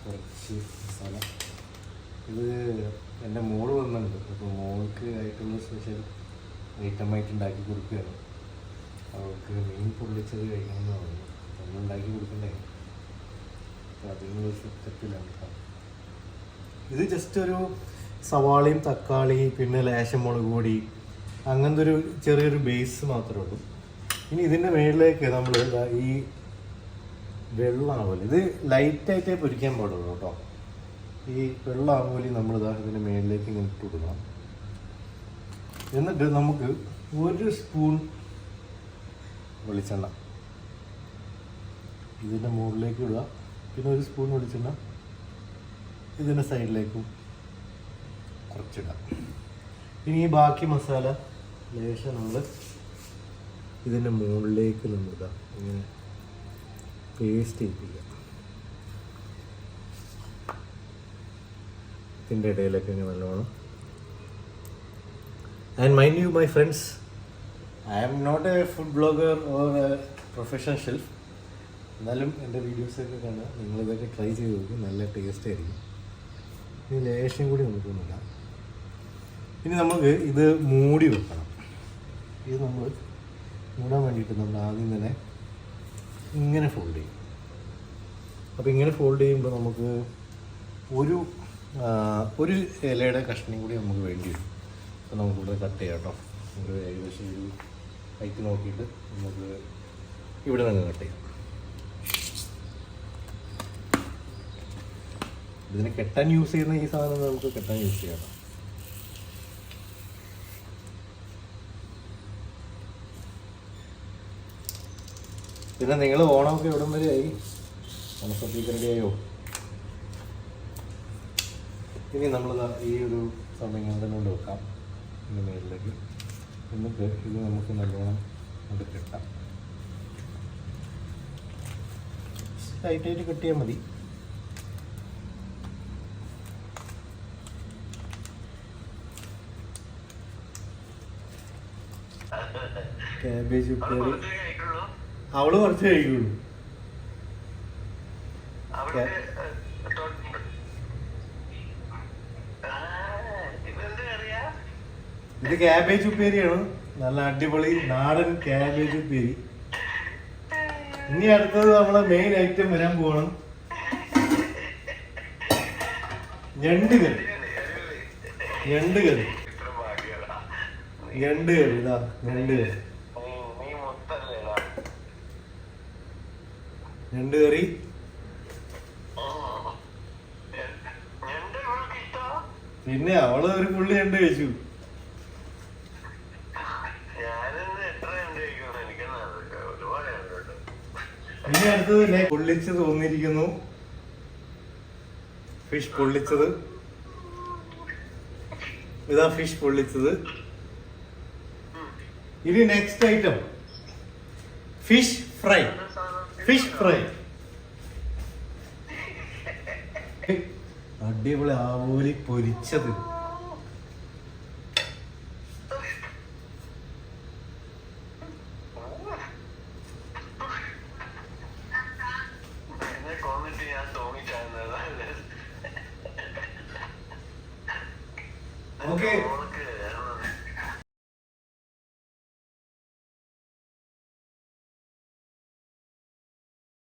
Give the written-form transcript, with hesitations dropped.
കുറച്ച് മസാല. ഇത് എൻ്റെ മോള് വന്നിട്ടുണ്ട്, അപ്പോൾ മോൾക്ക് ആയിട്ടുള്ള സ്പെഷ്യൽ ഐറ്റമായിട്ട് ഉണ്ടാക്കി കൊടുക്കുകയാണ്. അവൾക്ക് മീൻ പൊള്ളിച്ചത് കഴിക്കണമെന്ന് പറഞ്ഞു. നമ്മൾ ഉണ്ടാക്കി കൊടുക്കണ്ടേ, അപ്പോൾ അതിനുള്ള സെറ്റപ്പിലാണ് കേട്ടോ. ഇത് ജസ്റ്റ് ഒരു സവാളയും തക്കാളി പിന്നെ ലേശം മുളക് പൊടി അങ്ങനത്തെ ഒരു ചെറിയൊരു ബേസ് മാത്രമേ ഉള്ളൂ. ഇനി ഇതിൻ്റെ മേളിലേക്ക് നമ്മൾ ഈ വെള്ളമാവല്, ഇത് ലൈറ്റായിട്ടേ പൊരിക്കാൻ പാടുള്ളൂ കേട്ടോ. ഈ വെള്ളമാവലി നമ്മളിതാ ഇതിൻ്റെ മേളിലേക്ക് ഇങ്ങനെ ഇട്ട് കൊടുക്കണം. എന്നിട്ട് നമുക്ക് 1 സ്പൂൺ വെളിച്ചെണ്ണ ഇതിൻ്റെ മുകളിലേക്ക് ഇടുക. പിന്നെ 1 സ്പൂൺ വെളിച്ചെണ്ണ ഇതിൻ്റെ സൈഡിലേക്കും കുറച്ചിടാം. ഇനി ഈ ബാക്കി മസാല ലേശം നമ്മൾ ഇതിൻ്റെ മുകളിലേക്ക് നമ്മളിതാ ഇങ്ങനെ പേസ്റ്റ് ചെയ്യിപ്പിക്കുക. ഇതിൻ്റെ ഇടയിലൊക്കെ ഇങ്ങനെ നല്ലോണം. And mind you my friends, I am not a food blogger or a professional chef. എന്നാലും എൻ്റെ വീഡിയോസൊക്കെ കാണുക, നിങ്ങളിതൊക്കെ ട്രൈ ചെയ്ത് നോക്കും, നല്ല ടേസ്റ്റ് ആയിരിക്കും. ഇനി ലേശം കൂടി നമുക്കൊന്നുമില്ല. ഇനി നമുക്ക് ഇത് മൂടി വെക്കണം. ഇത് നമ്മൾ മൂടാൻ വേണ്ടിയിട്ട് നമ്മൾ ആദ്യം തന്നെ ഇങ്ങനെ ഫോൾഡ് ചെയ്യും. അപ്പോൾ ഇങ്ങനെ ഫോൾഡ് ചെയ്യുമ്പോൾ നമുക്ക് ഒരു ഇലയുടെ കഷ്ണം കൂടി നമുക്ക് വേണ്ടി വരും. അപ്പോൾ നമുക്കിവിടെ കട്ട് ചെയ്യാം കേട്ടോ. നമുക്ക് ഏകദേശം ഒരു ഹൈറ്റ് നോക്കിയിട്ട് നമുക്ക് ഇവിടെ നിന്ന് കട്ട് ചെയ്യാം. ഇതിനെ കെട്ടാൻ യൂസ് ചെയ്യുന്ന ഈ സാധനം നമുക്ക് കെട്ടാൻ യൂസ് ചെയ്യാം. പിന്നെ നിങ്ങൾ ഓണമൊക്കെ എവിടം വരെ ആയി? ഓണസദ്യക്ക് റെഡിയായോ? ഇനി നമ്മൾ ഈ ഒരു സമയം കൊണ്ട് വെക്കാം ഇതിൻ്റെ മേലിലേക്ക്. എന്നിട്ട് ഇത് നമുക്ക് നല്ലോണം കൊണ്ട് കെട്ടാം. ടൈറ്റായിട്ട് കെട്ടിയാൽ മതി. ക്യാബേജ് ഉപ്പേരി അവള് കുറച്ച് കഴിക്കുള്ളൂ. ഇത് ക്യാബേജ് ഉപ്പേരിയാണ്, നല്ല അടിപൊളി നാടൻ ക്യാബേജ് ഉപ്പേരി. ഇനി അടുത്തത് നമ്മളെ മെയിൻ ഐറ്റം വരാൻ പോകണം, ഞണ്ട് കറി. ഞണ്ട് കറി ഇതാ ഞണ്ട് കറി. ഞണ്ട് കറി പിന്നെ അവള് ഒരു പുള്ളി ഞണ്ട് കഴിച്ചു. ഇനി അടുത്തത് പൊള്ളിച്ചത് തോന്നിയിരിക്കുന്നു, ഫിഷ് പൊള്ളിച്ചത്. ഇതാ ഫിഷ് പൊള്ളിച്ചത്. ഇനി next item fish fry. Fish fry അടിപൊളി ആവോലി പൊരിച്ചത്. ഓക്കെ